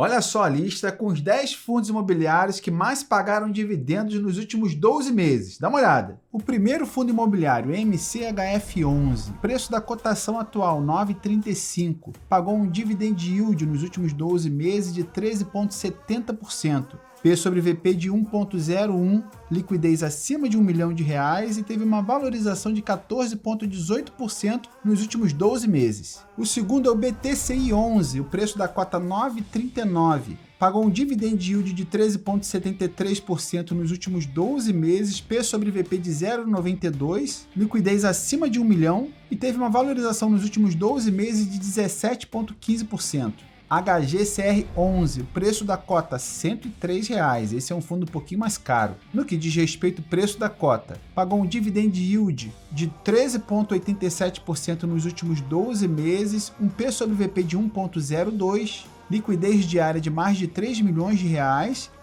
Olha só a lista com os 10 fundos imobiliários que mais pagaram dividendos nos últimos 12 meses. Dá uma olhada. O primeiro fundo imobiliário, MCHF11, preço da cotação atual, 9,35, pagou um dividend yield nos últimos 12 meses de 13,70%. P sobre VP de 1,01, liquidez acima de R$1 milhão e teve uma valorização de 14,18% nos últimos 12 meses. O segundo é o BTCI11, o preço da cota 9,39. Pagou um dividend yield de 13,73% nos últimos 12 meses, P sobre VP de 0,92, liquidez acima de R$1 milhão e teve uma valorização nos últimos 12 meses de 17,15%. HGCR11, o preço da cota R$ 103,00. Esse é um fundo um pouquinho mais caro. No que diz respeito ao preço da cota, pagou um dividend yield de 13,87% nos últimos 12 meses, um P sobre VP de 1,02, liquidez diária de mais de R$3 milhões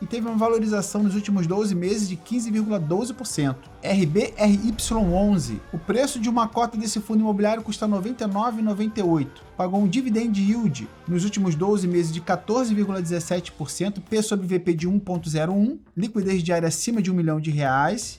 e teve uma valorização nos últimos 12 meses de 15,12%. RBRY11, o preço de uma cota desse fundo imobiliário custa R$ 99,98. Pagou um dividend yield nos últimos 12 meses de 14,17%, P sobre VP de 1,01, liquidez diária acima de R$1 milhão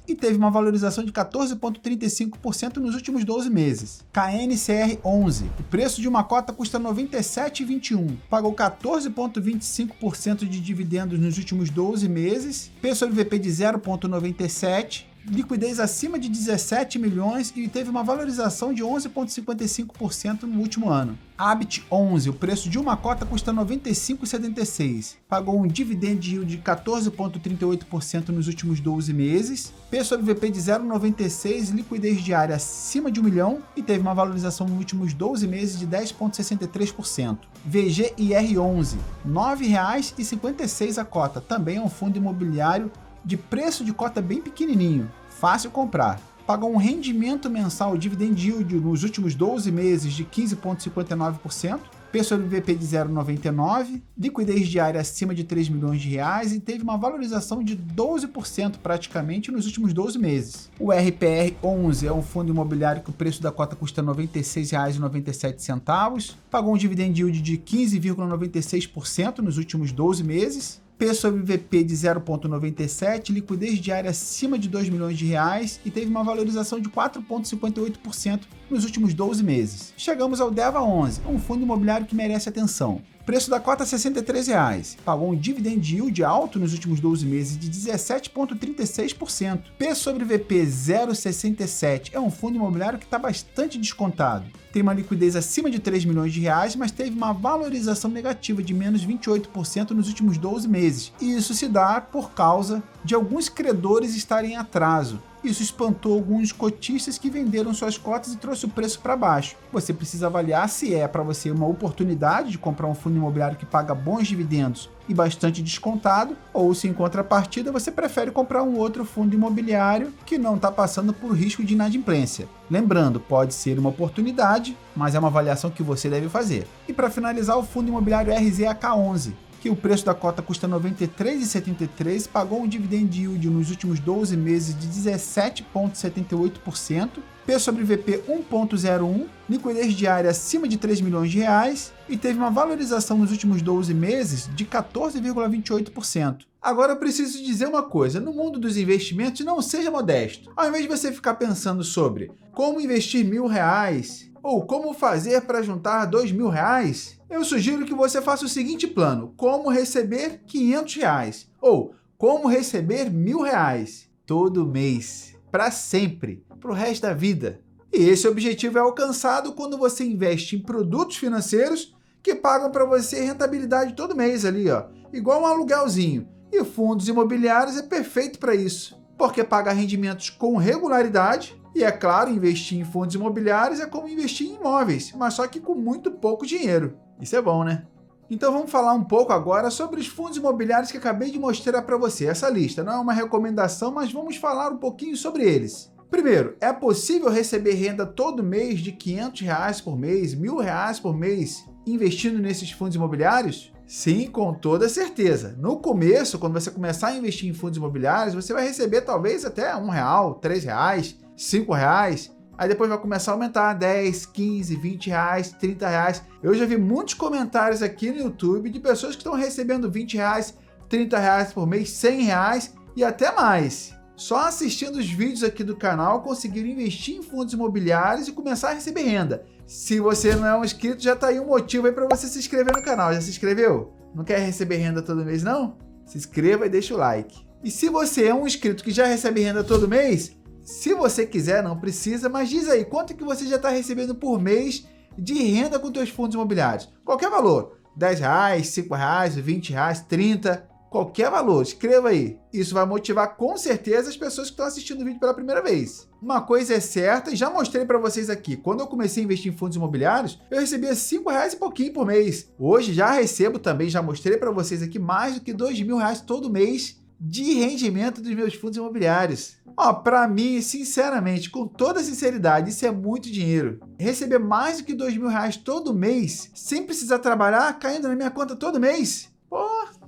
e teve uma valorização de 14,35% nos últimos 12 meses. KNCR11, o preço de uma cota custa R$ 97,21. Pagou 14,25% de dividendos nos últimos 12 meses, P sobre VP de 0,97, liquidez acima de 17 milhões e teve uma valorização de 11,55% no último ano. Habit11, o preço de uma cota custa R$ 95,76. Pagou um dividend yield de 14,38% nos últimos 12 meses, P sobre VP de 0,96, liquidez diária acima de R$1 milhão e teve uma valorização nos últimos 12 meses de 10,63%. VGIR11, R$ 9,56 a cota, também é um fundo imobiliário de preço de cota bem pequenininho, fácil comprar. Pagou um rendimento mensal dividend yield nos últimos 12 meses de 15,59%, P sobre VP de 0,99, liquidez diária acima de R$3 milhões e teve uma valorização de 12% praticamente nos últimos 12 meses. O RPR11 é um fundo imobiliário que o preço da cota custa R$ 96,97, pagou um dividend yield de 15,96% nos últimos 12 meses, P sobre VP de 0,97, liquidez diária acima de R$2 milhões e teve uma valorização de 4,58% nos últimos 12 meses. Chegamos ao DEVA11, um fundo imobiliário que merece atenção. Preço da cota R$ 63,00. Pagou um dividend yield alto nos últimos 12 meses de 17,36%. P sobre VP 0,67 é um fundo imobiliário que está bastante descontado. Tem uma liquidez acima de R$3 milhões, mas teve uma valorização negativa de menos 28% nos últimos 12 meses. E isso se dá por causa de alguns credores estarem em atraso. Isso espantou alguns cotistas que venderam suas cotas e trouxe o preço para baixo. Você precisa avaliar se é para você uma oportunidade de comprar um fundo imobiliário que paga bons dividendos e bastante descontado, ou se em contrapartida você prefere comprar um outro fundo imobiliário que não está passando por risco de inadimplência. Lembrando, pode ser uma oportunidade, mas é uma avaliação que você deve fazer. E para finalizar, o fundo imobiliário RZAK11, que o preço da cota custa R$ 93,73, pagou um dividend yield nos últimos 12 meses de 17,78%, P sobre VP 1,01, liquidez diária acima de R$3 milhões e teve uma valorização nos últimos 12 meses de 14,28%. Agora eu preciso dizer uma coisa, no mundo dos investimentos não seja modesto. Ao invés de você ficar pensando sobre como investir R$1.000 ou como fazer para juntar R$2.000, eu sugiro que você faça o seguinte plano: como receber R$500 ou como receber R$1.000 todo mês, para sempre, para o resto da vida. E esse objetivo é alcançado quando você investe em produtos financeiros que pagam para você rentabilidade todo mês ali, ó, igual um aluguelzinho. E fundos imobiliários é perfeito para isso, porque paga rendimentos com regularidade. E é claro, investir em fundos imobiliários é como investir em imóveis, mas só que com muito pouco dinheiro. Isso é bom, né? Então vamos falar um pouco agora sobre os fundos imobiliários que acabei de mostrar para você. Essa lista não é uma recomendação, mas vamos falar um pouquinho sobre eles. Primeiro, é possível receber renda todo mês de R$500 por mês, R$1.000 por mês, investindo nesses fundos imobiliários? Sim, com toda certeza. No começo, quando você começar a investir em fundos imobiliários, você vai receber talvez até R$1, R$3, R$5, Aí depois vai começar a aumentar 10, 15, 20 reais, 30 reais. Eu já vi muitos comentários aqui no YouTube de pessoas que estão recebendo 20 reais, 30 reais por mês, 100 reais e até mais. Só assistindo os vídeos aqui do canal conseguiram investir em fundos imobiliários e começar a receber renda. Se você não é um inscrito, já tá aí um motivo aí para você se inscrever no canal. Já se inscreveu? Não quer receber renda todo mês, não? Se inscreva e deixa o like. E se você é um inscrito que já recebe renda todo mês, se você quiser, não precisa, mas diz aí, quanto que você já está recebendo por mês de renda com seus fundos imobiliários? Qualquer valor, 10 reais, 5 reais, 20 reais, 30, qualquer valor, escreva aí. Isso vai motivar com certeza as pessoas que estão assistindo o vídeo pela primeira vez. Uma coisa é certa, e já mostrei para vocês aqui, quando eu comecei a investir em fundos imobiliários, eu recebia 5 reais e pouquinho por mês. Hoje já recebo também, já mostrei para vocês aqui, mais do que 2 mil reais todo mês de rendimento dos meus fundos imobiliários. Ó, para mim, sinceramente, com toda sinceridade, isso é muito dinheiro. Receber mais do que 2 mil reais todo mês, sem precisar trabalhar, caindo na minha conta todo mês. Pô,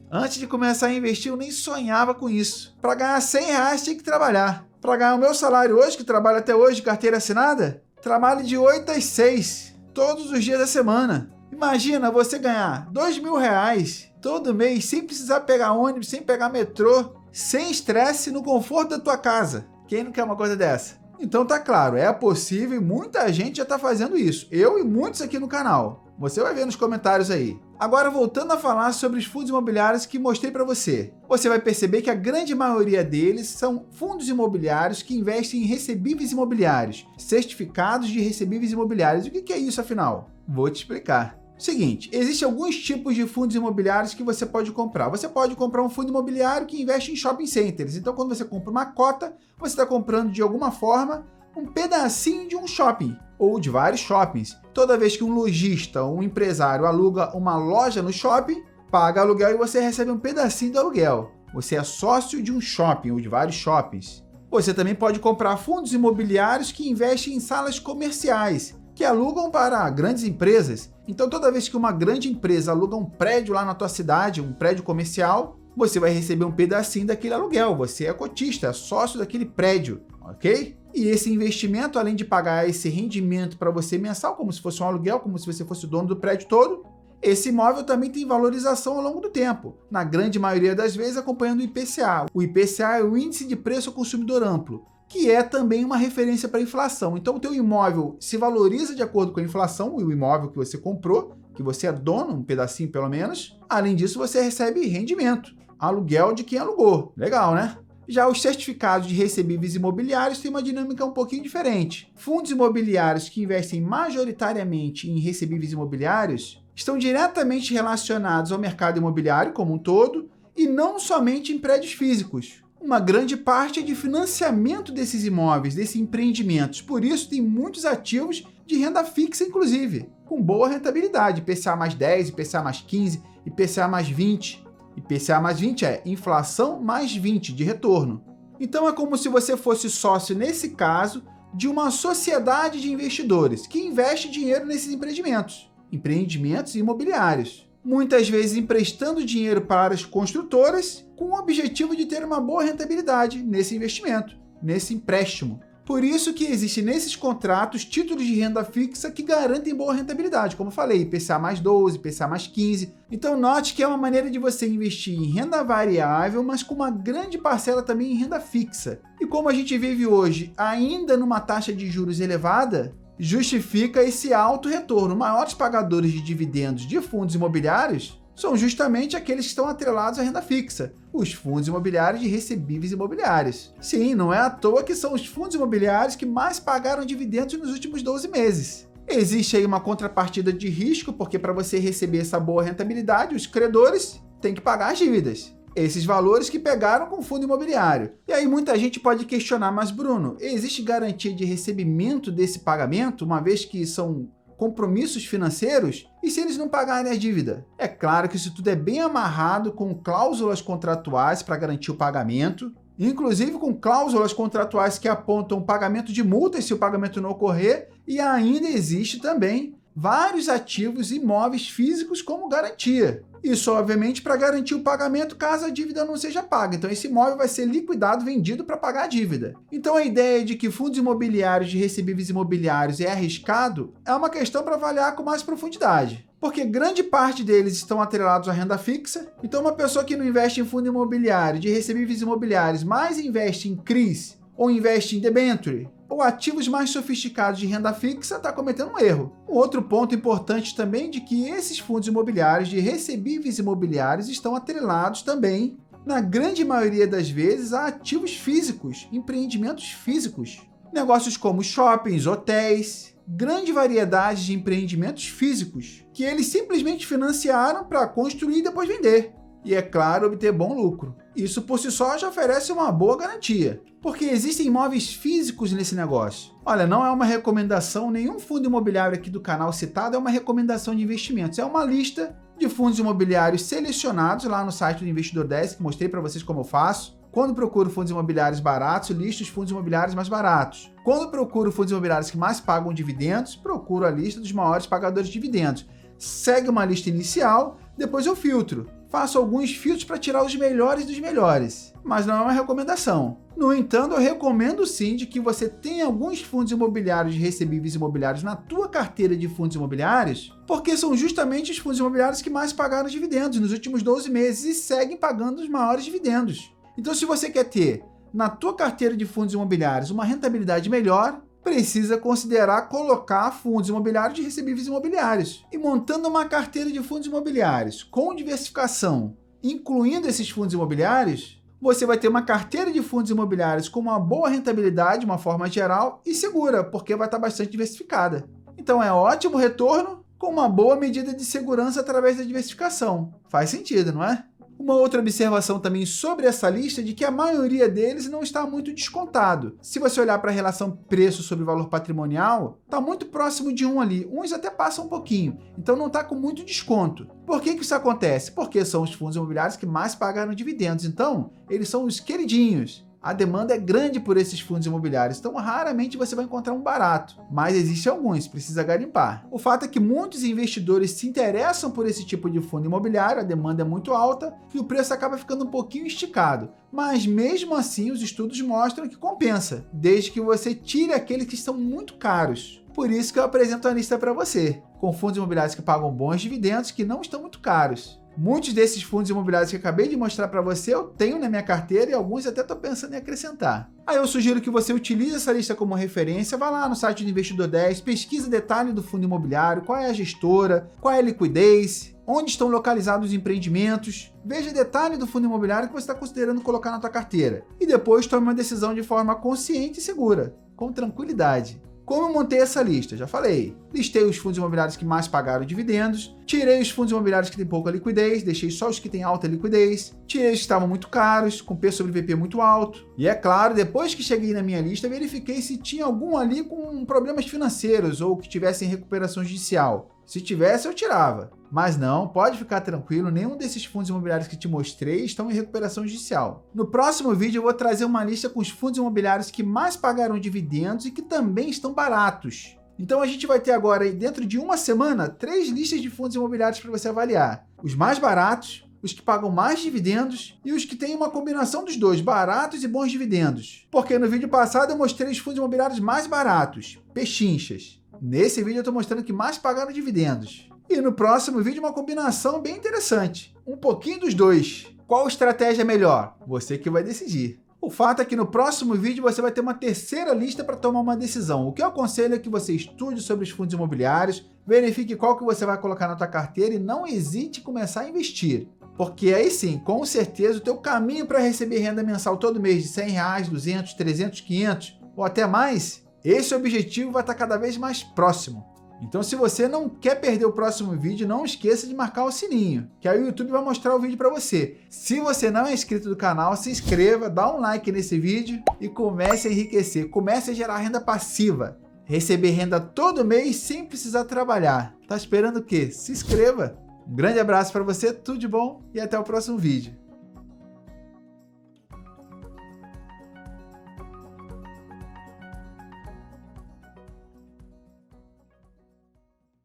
antes de começar a investir, eu nem sonhava com isso. Para ganhar 100 reais, tinha que trabalhar. Para ganhar o meu salário hoje, que trabalho até hoje de carteira assinada, trabalho de 8 às 6, todos os dias da semana. Imagina você ganhar 2 mil reais todo mês, sem precisar pegar ônibus, sem pegar metrô, sem estresse, no conforto da tua casa. Quem não quer uma coisa dessa? Então tá claro, é possível e muita gente já tá fazendo isso. Eu e muitos aqui no canal. Você vai ver nos comentários aí. Agora, voltando a falar sobre os fundos imobiliários que mostrei para você. Você vai perceber que a grande maioria deles são fundos imobiliários que investem em recebíveis imobiliários, certificados de recebíveis imobiliários. O que é isso, afinal? Vou te explicar. Seguinte, existem alguns tipos de fundos imobiliários que você pode comprar. Você pode comprar um fundo imobiliário que investe em shopping centers. Então, quando você compra uma cota, você está comprando de alguma forma um pedacinho de um shopping ou de vários shoppings. Toda vez que um lojista ou um empresário aluga uma loja no shopping, paga aluguel e você recebe um pedacinho do aluguel. Você é sócio de um shopping ou de vários shoppings. Você também pode comprar fundos imobiliários que investem em salas comerciais, que alugam para grandes empresas. Então, toda vez que uma grande empresa aluga um prédio lá na tua cidade, um prédio comercial, você vai receber um pedacinho daquele aluguel. Você é cotista, é sócio daquele prédio, ok? E esse investimento, além de pagar esse rendimento para você mensal, como se fosse um aluguel, como se você fosse o dono do prédio todo, esse imóvel também tem valorização ao longo do tempo, na grande maioria das vezes acompanhando o IPCA. O IPCA é o Índice de Preço ao Consumidor Amplo, que é também uma referência para a inflação. Então, o teu imóvel se valoriza de acordo com a inflação, o imóvel que você comprou, que você é dono, um pedacinho pelo menos. Além disso, você recebe rendimento, aluguel de quem alugou. Legal, né? Já os certificados de recebíveis imobiliários têm uma dinâmica um pouquinho diferente. Fundos imobiliários que investem majoritariamente em recebíveis imobiliários estão diretamente relacionados ao mercado imobiliário como um todo e não somente em prédios físicos. Uma grande parte é de financiamento desses imóveis, desses empreendimentos. Por isso, tem muitos ativos de renda fixa, inclusive, com boa rentabilidade. IPCA mais 10, IPCA mais 15, IPCA mais 20. IPCA mais 20 é inflação mais 20 de retorno. Então, é como se você fosse sócio, nesse caso, de uma sociedade de investidores que investe dinheiro nesses empreendimentos imobiliários. Muitas vezes emprestando dinheiro para as construtoras com o objetivo de ter uma boa rentabilidade nesse investimento, nesse empréstimo. Por isso que existem nesses contratos títulos de renda fixa que garantem boa rentabilidade, como eu falei, IPCA mais 12, IPCA mais 15. Então note que é uma maneira de você investir em renda variável, mas com uma grande parcela também em renda fixa. E como a gente vive hoje ainda numa taxa de juros elevada, justifica esse alto retorno. Maiores pagadores de dividendos de fundos imobiliários são justamente aqueles que estão atrelados à renda fixa, os fundos imobiliários de recebíveis imobiliários. Sim, não é à toa que são os fundos imobiliários que mais pagaram dividendos nos últimos 12 meses. Existe aí uma contrapartida de risco, porque para você receber essa boa rentabilidade, os credores têm que pagar as dívidas. Esses valores que pegaram com o fundo imobiliário. E aí muita gente pode questionar, mas Bruno, existe garantia de recebimento desse pagamento, uma vez que são compromissos financeiros? E se eles não pagarem a dívida? É claro que isso tudo é bem amarrado com cláusulas contratuais para garantir o pagamento, inclusive com cláusulas contratuais que apontam pagamento de multas se o pagamento não ocorrer, e ainda existe também vários ativos imóveis físicos como garantia. Isso, obviamente, para garantir o pagamento caso a dívida não seja paga. Então, esse imóvel vai ser liquidado, vendido para pagar a dívida. Então, a ideia de que fundos imobiliários de recebíveis imobiliários é arriscado é uma questão para avaliar com mais profundidade. Porque grande parte deles estão atrelados à renda fixa. Então, uma pessoa que não investe em fundo imobiliário de recebíveis imobiliários, mas investe em CRIs ou investe em debenture, ou ativos mais sofisticados de renda fixa, está cometendo um erro. Um outro ponto importante também é de que esses fundos imobiliários de recebíveis imobiliários estão atrelados também, na grande maioria das vezes, a ativos físicos, empreendimentos físicos. Negócios como shoppings, hotéis, grande variedade de empreendimentos físicos, que eles simplesmente financiaram para construir e depois vender. E, é claro, obter bom lucro. Isso por si só já oferece uma boa garantia, porque existem imóveis físicos nesse negócio. Olha, não é uma recomendação, nenhum fundo imobiliário aqui do canal citado é uma recomendação de investimentos, é uma lista de fundos imobiliários selecionados lá no site do Investidor Desk, que mostrei para vocês como eu faço. Quando procuro fundos imobiliários baratos, listo os fundos imobiliários mais baratos. Quando procuro fundos imobiliários que mais pagam dividendos, procuro a lista dos maiores pagadores de dividendos. Segue uma lista inicial, depois eu filtro. Faço alguns filtros para tirar os melhores dos melhores, mas não é uma recomendação. No entanto, eu recomendo sim de que você tenha alguns fundos imobiliários de recebíveis imobiliários na tua carteira de fundos imobiliários, porque são justamente os fundos imobiliários que mais pagaram dividendos nos últimos 12 meses e seguem pagando os maiores dividendos. Então, se você quer ter na tua carteira de fundos imobiliários uma rentabilidade melhor, precisa considerar colocar fundos imobiliários de recebíveis imobiliários. E montando uma carteira de fundos imobiliários com diversificação, incluindo esses fundos imobiliários, você vai ter uma carteira de fundos imobiliários com uma boa rentabilidade, de uma forma geral, e segura, porque vai estar bastante diversificada. Então é ótimo retorno com uma boa medida de segurança através da diversificação. Faz sentido, não é? Uma outra observação também sobre essa lista é de que a maioria deles não está muito descontado. Se você olhar para a relação preço sobre valor patrimonial, está muito próximo de 1 ali. Uns até passam um pouquinho, então não está com muito desconto. Por que isso acontece? Porque são os fundos imobiliários que mais pagaram dividendos, então eles são os queridinhos. A demanda é grande por esses fundos imobiliários, então raramente você vai encontrar um barato, mas existem alguns, precisa garimpar. O fato é que muitos investidores se interessam por esse tipo de fundo imobiliário, a demanda é muito alta e o preço acaba ficando um pouquinho esticado. Mas mesmo assim, os estudos mostram que compensa, desde que você tire aqueles que estão muito caros. Por isso que eu apresento a lista para você, com fundos imobiliários que pagam bons dividendos que não estão muito caros. Muitos desses fundos imobiliários que eu acabei de mostrar para você, eu tenho na minha carteira e alguns até estou pensando em acrescentar. Aí eu sugiro que você utilize essa lista como referência, vá lá no site do Investidor 10, pesquisa detalhe do fundo imobiliário, qual é a gestora, qual é a liquidez, onde estão localizados os empreendimentos, veja detalhe do fundo imobiliário que você está considerando colocar na tua carteira e depois tome uma decisão de forma consciente e segura, com tranquilidade. Como eu montei essa lista? Já falei. Listei os fundos imobiliários que mais pagaram dividendos, tirei os fundos imobiliários que têm pouca liquidez, deixei só os que têm alta liquidez, tirei os que estavam muito caros, com P sobre VP muito alto. E é claro, depois que cheguei na minha lista, verifiquei se tinha algum ali com problemas financeiros ou que tivesse em recuperação judicial. Se tivesse, eu tirava. Mas não, pode ficar tranquilo, nenhum desses fundos imobiliários que te mostrei estão em recuperação judicial. No próximo vídeo eu vou trazer uma lista com os fundos imobiliários que mais pagaram dividendos e que também estão baratos. Então a gente vai ter agora, dentro de uma semana, 3 listas de fundos imobiliários para você avaliar. Os mais baratos, os que pagam mais dividendos e os que têm uma combinação dos dois, baratos e bons dividendos. Porque no vídeo passado eu mostrei os fundos imobiliários mais baratos, pechinchas. Nesse vídeo eu estou mostrando que mais pagaram dividendos. E no próximo vídeo uma combinação bem interessante. Um pouquinho dos dois. Qual estratégia é melhor? Você que vai decidir. O fato é que no próximo vídeo você vai ter uma terceira lista para tomar uma decisão. O que eu aconselho é que você estude sobre os fundos imobiliários, verifique qual que você vai colocar na sua carteira e não hesite em começar a investir. Porque aí sim, com certeza, o teu caminho para receber renda mensal todo mês de R$100, 200, 300, 500 ou até mais, esse objetivo vai estar cada vez mais próximo. Então, se você não quer perder o próximo vídeo, não esqueça de marcar o sininho, que aí o YouTube vai mostrar o vídeo para você. Se você não é inscrito do canal, se inscreva, dá um like nesse vídeo e comece a enriquecer, comece a gerar renda passiva. Receber renda todo mês sem precisar trabalhar. Tá esperando o quê? Se inscreva! Um grande abraço para você, tudo de bom e até o próximo vídeo.